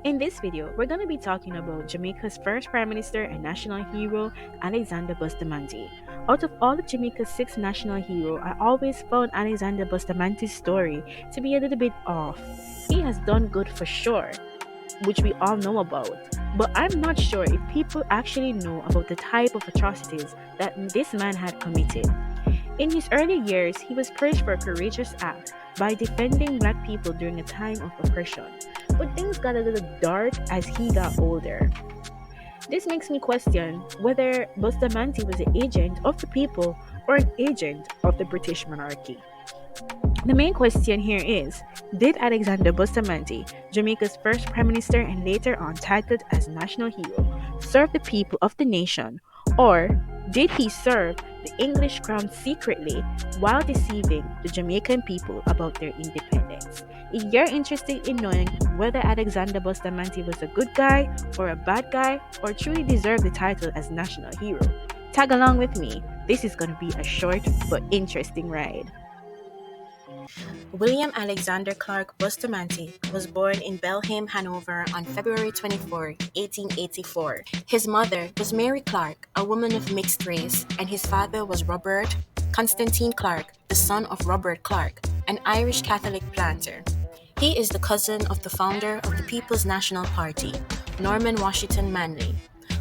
In this video, we're going to be talking about Jamaica's first Prime Minister and national hero, Alexander Bustamante. Out of all of Jamaica's six national heroes, I always found Alexander Bustamante's story to be a little bit off. He has done good for sure, which we all know about, but I'm not sure if people actually know about the type of atrocities that this man had committed. In his early years, he was praised for a courageous act by defending black people during a time of oppression. But things got a little dark as he got older. This makes me question whether Bustamante was an agent of the people or an agent of the British monarchy. The main question here is, did Alexander Bustamante, Jamaica's first prime minister and later on titled as national hero, serve the people of the nation, or did he serve the English crown secretly while deceiving the Jamaican people about their independence? If you're interested in knowing whether Alexander Bustamante was a good guy or a bad guy or truly deserved the title as national hero, tag along with me. This is going to be a short but interesting ride. William Alexander Clark Bustamante was born in Belhaim, Hanover on February 24, 1884. His mother was Mary Clark, a woman of mixed race, and his father was Robert Constantine Clark, the son of Robert Clark, an Irish Catholic planter. He is the cousin of the founder of the People's National Party, Norman Washington Manley.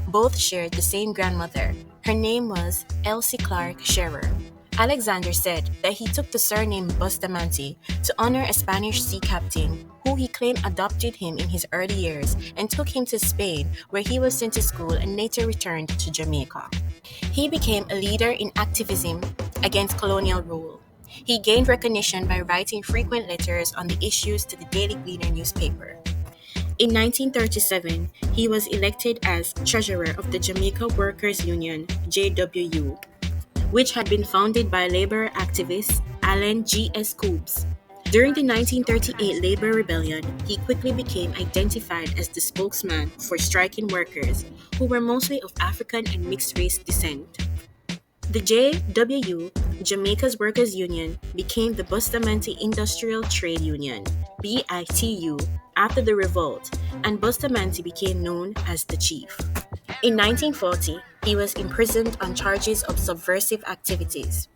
Both shared the same grandmother. Her name was Elsie Clark Scherer. Alexander said that he took the surname Bustamante to honor a Spanish sea captain who he claimed adopted him in his early years and took him to Spain, where he was sent to school and later returned to Jamaica. He became a leader in activism against colonial rule. He gained recognition by writing frequent letters on the issues to the Daily Gleaner newspaper. In 1937, he was elected as treasurer of the Jamaica Workers' Union, JWU, which had been founded by labor activist Allen G. S. Coombs. During the 1938 labor rebellion, he quickly became identified as the spokesman for striking workers, who were mostly of African and mixed race descent. The JWU, Jamaica's Workers' Union, became the Bustamante Industrial Trade Union, BITU, after the revolt, and Bustamante became known as the Chief. In 1940, he was imprisoned on charges of subversive activities.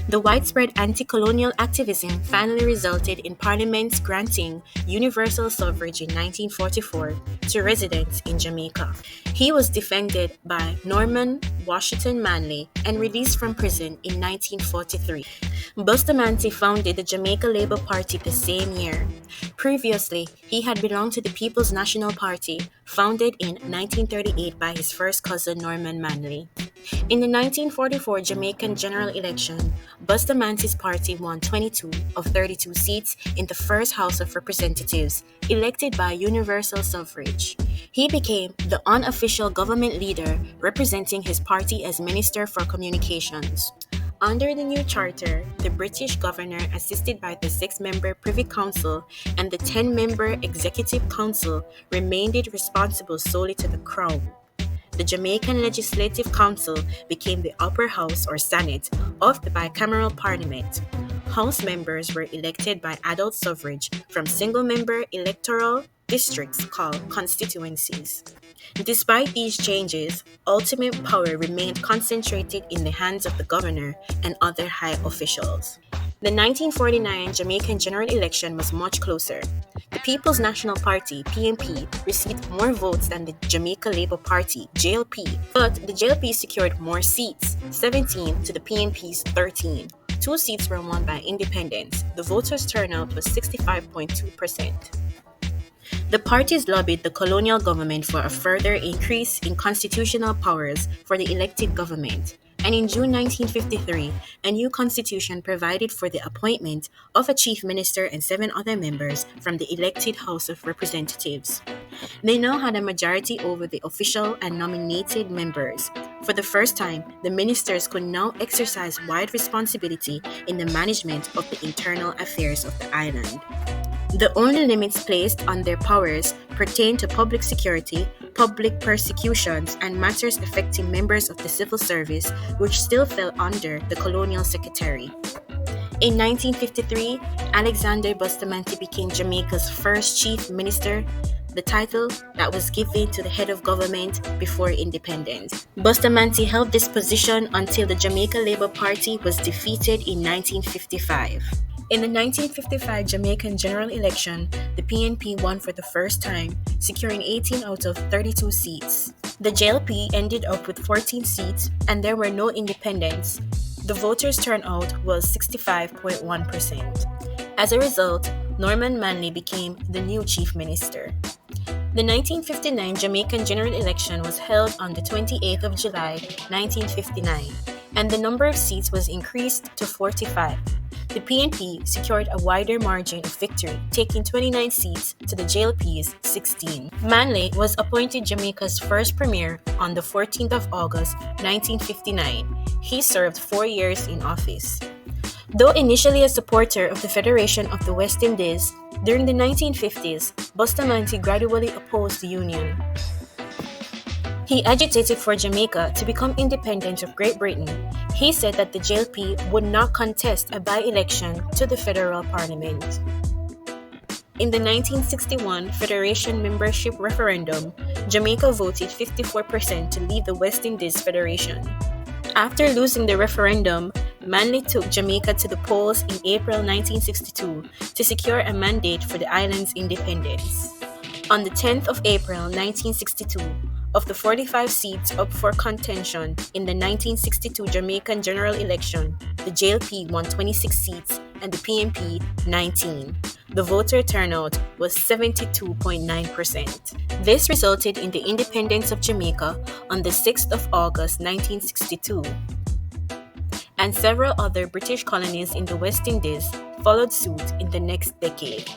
The widespread anti-colonial activism finally resulted in Parliament's granting universal suffrage in 1944 to residents in Jamaica. He was defended by Norman Washington Manley and released from prison in 1943. Bustamante founded the Jamaica Labour Party the same year. Previously, he had belonged to the People's National Party, founded in 1938 by his first cousin Norman Manley. In the 1944 Jamaican general election, Bustamante's party won 22 of 32 seats in the first House of Representatives, elected by universal suffrage. He became the unofficial government leader, representing his party as Minister for Communications. Under the new charter, the British governor, assisted by the 6-member Privy Council and the 10-member Executive Council, remained responsible solely to the Crown. The Jamaican Legislative Council became the upper house or Senate of the bicameral parliament. House members were elected by adult suffrage from single-member electoral districts called constituencies. Despite these changes, ultimate power remained concentrated in the hands of the governor and other high officials. The 1949 Jamaican general election was much closer. The People's National Party, PNP, received more votes than the Jamaica Labour Party, JLP, but the JLP secured more seats, 17 to the PNP's 13. 2 seats were won by independents. The voters' turnout was 65.2%. The parties lobbied the colonial government for a further increase in constitutional powers for the elected government, and in June 1953, a new constitution provided for the appointment of a chief minister and 7 other members from the elected House of Representatives. They now had a majority over the official and nominated members. For the first time, the ministers could now exercise wide responsibility in the management of the internal affairs of the island. The only limits placed on their powers pertain to public security, public persecutions, and matters affecting members of the civil service, which still fell under the colonial secretary. In 1953, Alexander Bustamante became Jamaica's first chief minister, the title that was given to the head of government before independence. Bustamante held this position until the Jamaica Labour Party was defeated in 1955. In the 1955 Jamaican general election, the PNP won for the first time, securing 18 out of 32 seats. The JLP ended up with 14 seats, and there were no independents. The voters' turnout was 65.1%. As a result, Norman Manley became the new chief minister. The 1959 Jamaican general election was held on the 28th of July, 1959, and the number of seats was increased to 45. The PNP secured a wider margin of victory, taking 29 seats to the JLP's 16. Manley was appointed Jamaica's first premier on the 14th of August, 1959. He served 4 years in office. Though initially a supporter of the Federation of the West Indies, during the 1950s, Bustamante gradually opposed the Union. He agitated for Jamaica to become independent of Great Britain. He said that the JLP would not contest a by-election to the federal parliament. In the 1961 Federation membership referendum, Jamaica voted 54% to leave the West Indies Federation. After losing the referendum, Manley took Jamaica to the polls in April 1962 to secure a mandate for the island's independence. On the 10th of April 1962, of the 45 seats up for contention in the 1962 Jamaican general election, the JLP won 26 seats and the PNP 19. The voter turnout was 72.9%. This resulted in the independence of Jamaica on the 6th of August 1962. And several other British colonies in the West Indies followed suit in the next decade.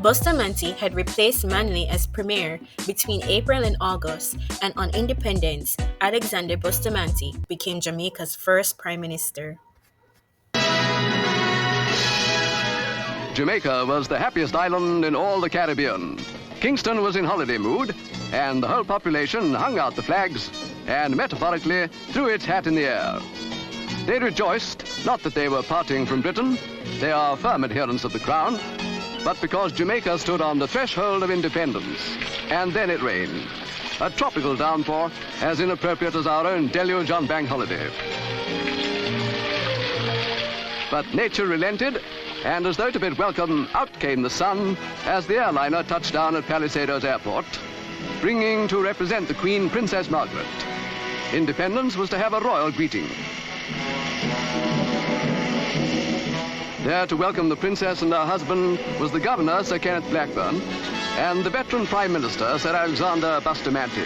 Bustamante had replaced Manley as premier between April and August, and on independence, Alexander Bustamante became Jamaica's first prime minister. Jamaica was the happiest island in all the Caribbean. Kingston was in holiday mood, and the whole population hung out the flags and metaphorically threw its hat in the air. They rejoiced, not that they were parting from Britain, they are firm adherents of the crown, but because Jamaica stood on the threshold of independence. And then it rained. A tropical downpour, as inappropriate as our own deluge on bank holiday. But nature relented, and as though to bid welcome, out came the sun as the airliner touched down at Palisadoes Airport, bringing to represent the Queen Princess Margaret. Independence was to have a royal greeting. There to welcome the princess and her husband was the governor, Sir Kenneth Blackburn, and the veteran Prime Minister, Sir Alexander Bustamante.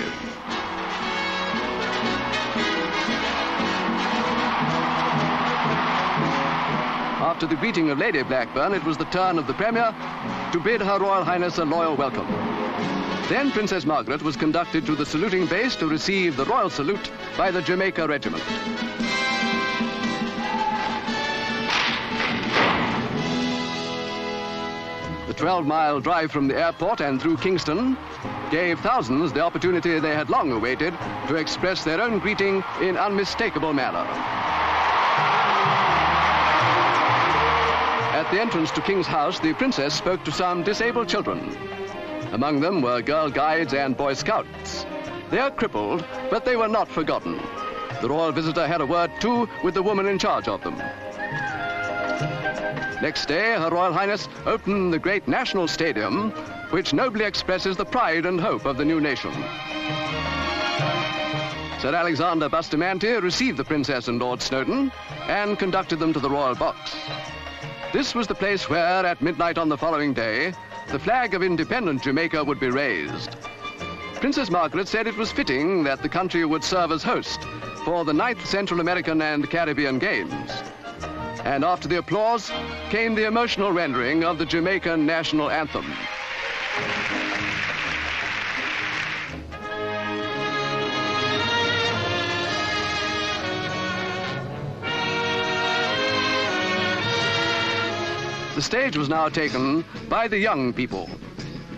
After the greeting of Lady Blackburn, it was the turn of the Premier to bid Her Royal Highness a loyal welcome. Then Princess Margaret was conducted to the saluting base to receive the royal salute by the Jamaica Regiment. The 12-mile drive from the airport and through Kingston gave thousands the opportunity they had long awaited to express their own greeting in unmistakable manner. At the entrance to King's House, the princess spoke to some disabled children. Among them were Girl Guides and Boy Scouts. They are crippled, but they were not forgotten. The royal visitor had a word, too, with the woman in charge of them. Next day, Her Royal Highness opened the great National Stadium, which nobly expresses the pride and hope of the new nation. Sir Alexander Bustamante received the Princess and Lord Snowdon and conducted them to the royal box. This was the place where, at midnight on the following day, the flag of independent Jamaica would be raised. Princess Margaret said it was fitting that the country would serve as host for the 9th Central American and Caribbean Games. And after the applause came the emotional rendering of the Jamaican national anthem. The stage was now taken by the young people.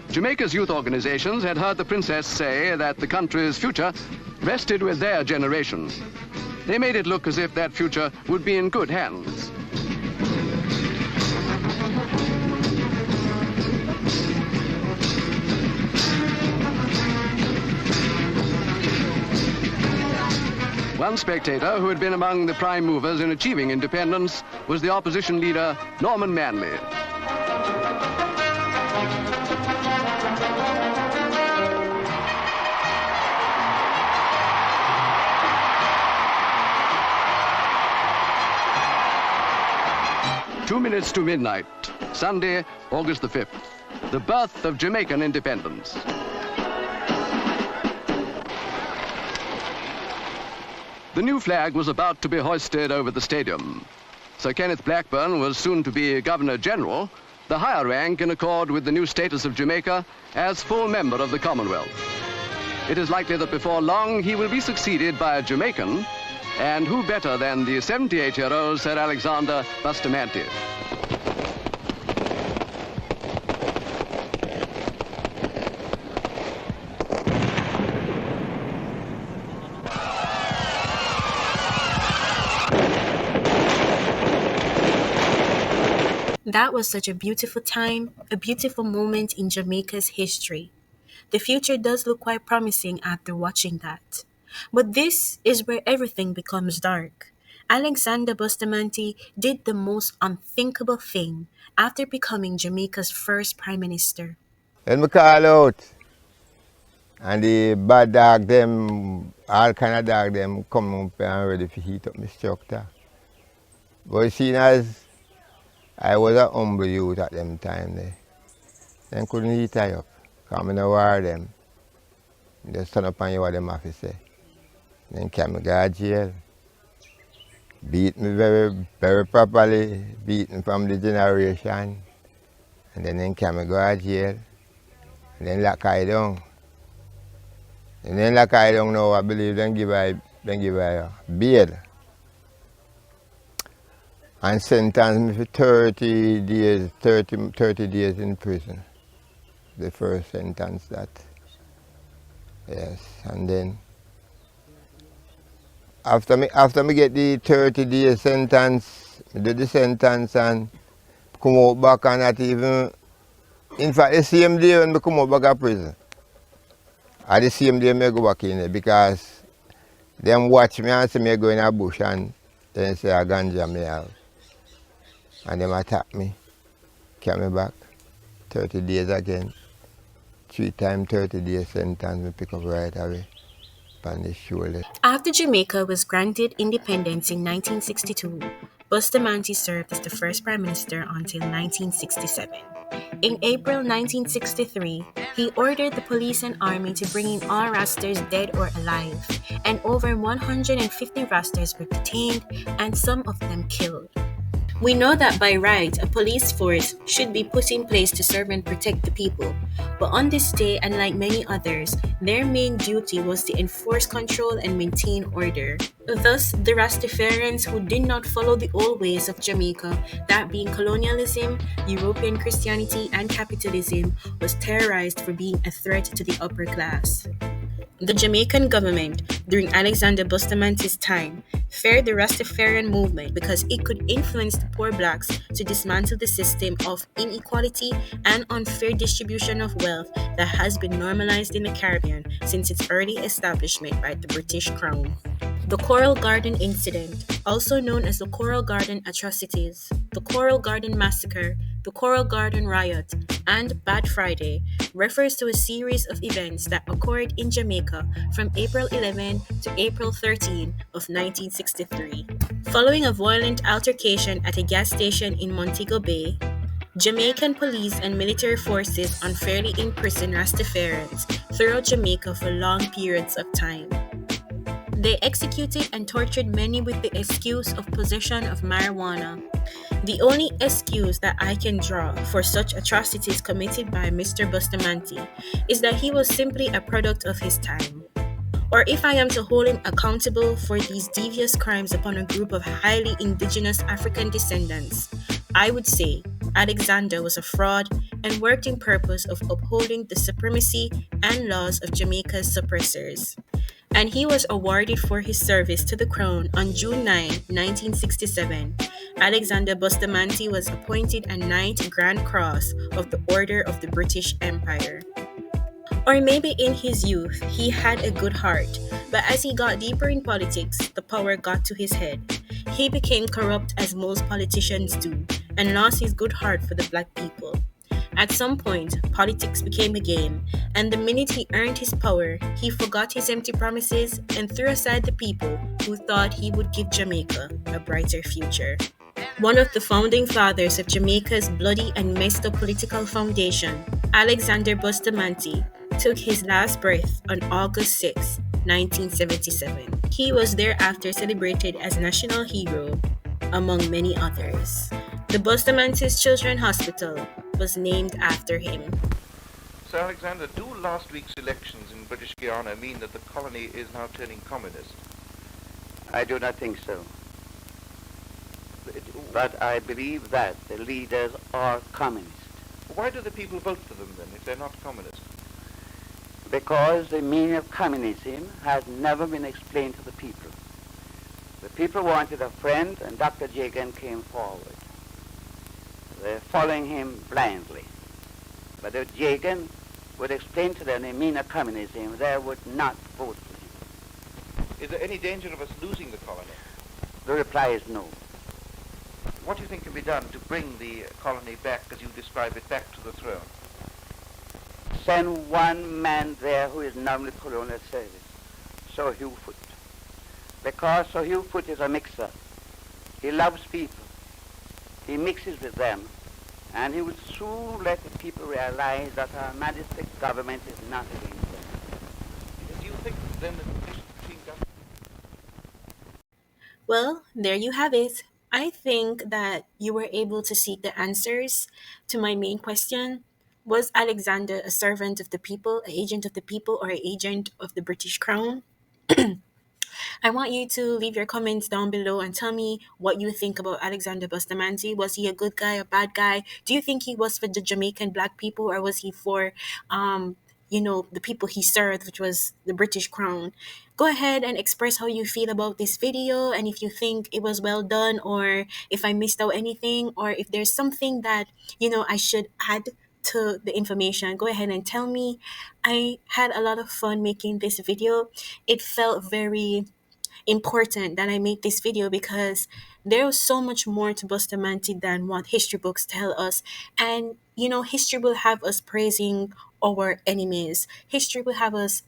Jamaica's youth organizations had heard the princess say that the country's future rested with their generation. They made it look as if that future would be in good hands. One spectator who had been among the prime movers in achieving independence was the opposition leader, Norman Manley. Two minutes to midnight, Sunday, August the 5th, the birth of Jamaican independence. The new flag was about to be hoisted over the stadium. Sir Kenneth Blackburn was soon to be Governor General, the higher rank in accord with the new status of Jamaica as full member of the Commonwealth. It is likely that before long he will be succeeded by a Jamaican, and who better than the 78-year-old Sir Alexander Bustamante. That was such a beautiful time, a beautiful moment in Jamaica's history. The future does look quite promising after watching that. But this is where everything becomes dark. Alexander Bustamante did the most unthinkable thing after becoming Jamaica's first prime minister. When me call out and the bad dog them, all kind of dog them come up and ready to heat up my structure. But seeing as I was a humble youth at them time there, them couldn't heat I up. Because I no war them. Just turn up on you what them have to say. Then carry me go to jail. Beat me very, very properly, beat me from the generation. And then carry me go to jail. And then lock I down. And then lock I down now, I believe then give I bail. And sentence me for 30 days in prison. The first sentence that. Yes. And then after me get the 30 days sentence, I do the sentence and come out back and not even, in fact the same day when I come out back of prison. At the same day I go back in there because them watch me and see me go in a bush and then say a ganja me have. And them attack me, carry me back, 30 days again. 3 times 30 days sentence me pick up right away on the shoulder. After Jamaica was granted independence in 1962, Bustamante served as the first prime minister until 1967. In April 1963, he ordered the police and army to bring in all Rastas dead or alive, and over 150 Rastas were detained and some of them killed. We know that by right, a police force should be put in place to serve and protect the people. But on this day, and like many others, their main duty was to enforce control and maintain order. Thus, the Rastafarians who did not follow the old ways of Jamaica, that being colonialism, European Christianity, and capitalism, was terrorized for being a threat to the upper class. The Jamaican government, during Alexander Bustamante's time, feared the Rastafarian movement because it could influence the poor blacks to dismantle the system of inequality and unfair distribution of wealth that has been normalized in the Caribbean since its early establishment by the British Crown. The Coral Garden Incident, also known as the Coral Garden Atrocities, the Coral Garden Massacre, the Coral Garden Riot, and Bad Friday, refers to a series of events that occurred in Jamaica from April 11 to April 13 of 1963. Following a violent altercation at a gas station in Montego Bay, Jamaican police and military forces unfairly imprisoned Rastafarians throughout Jamaica for long periods of time. They executed and tortured many with the excuse of possession of marijuana. The only excuse that I can draw for such atrocities committed by Mr. Bustamante is that he was simply a product of his time. Or if I am to hold him accountable for these devious crimes upon a group of highly indigenous African descendants, I would say Alexander was a fraud and worked in purpose of upholding the supremacy and laws of Jamaica's suppressors. And he was awarded for his service to the crown on June 9, 1967. Alexander Bustamante was appointed a Knight Grand Cross of the Order of the British Empire. Or maybe in his youth, he had a good heart, but as he got deeper in politics, the power got to his head. He became corrupt as most politicians do and lost his good heart for the black people. At some point, politics became a game, and the minute he earned his power, he forgot his empty promises and threw aside the people who thought he would give Jamaica a brighter future. One of the founding fathers of Jamaica's bloody and messed up political foundation, Alexander Bustamante, took his last breath on August 6, 1977. He was thereafter celebrated as national hero, among many others. The Bustamante's Children's Hospital was named after him. Sir Alexander, do last week's elections in British Guiana mean that the colony is now turning communist? I do not think so. It- But I believe that the leaders are communist Why do the people vote for them then if they're not communist? because the meaning of communism has never been explained to the people. The people wanted a friend and Dr. Jagan came forward. They're following him blindly. But if Jagan would explain to them the meaning of communism, they would not vote for him. Is there any danger of us losing the colony? The reply is no. What do you think can be done to bring the colony back, as you describe it, back to the throne? Send one man there who is now in the colonial service, Sir Hugh Foote. Because Sir Hugh Foote is a mixer. He loves people. He mixes with them. And he will soon let the people realize that Her Majesty's government is not against them. Do you think then that the relations between government... Well, there you have it. I think that you were able to seek the answers to my main question. Was Alexander a servant of the people, an agent of the people, or an agent of the British Crown? I want you to leave your comments down below and tell me what you think about Alexander Bustamante. Was he a good guy, a bad guy? Do you think he was for the Jamaican black people, or was he for, the people he served, which was the British Crown? Go ahead and express how you feel about this video, and if you think it was well done, or if I missed out anything, or if there's something that I should add to the information. Go ahead and tell me. I had a lot of fun making this video. It felt very important that I made this video because there was so much more to Bustamante than what history books tell us. And history will have us praising our enemies. History will have us,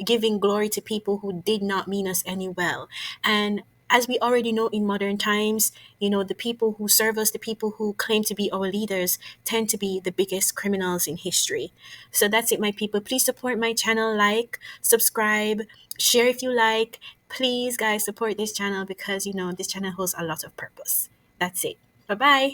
giving glory to people who did not mean us any well. And as we already know in modern times, the people who serve us, the people who claim to be our leaders, tend to be the biggest criminals in history. So that's it, my people. Please support my channel, like, subscribe, share if you like. Please, guys, support this channel because, this channel holds a lot of purpose. That's it. Bye bye.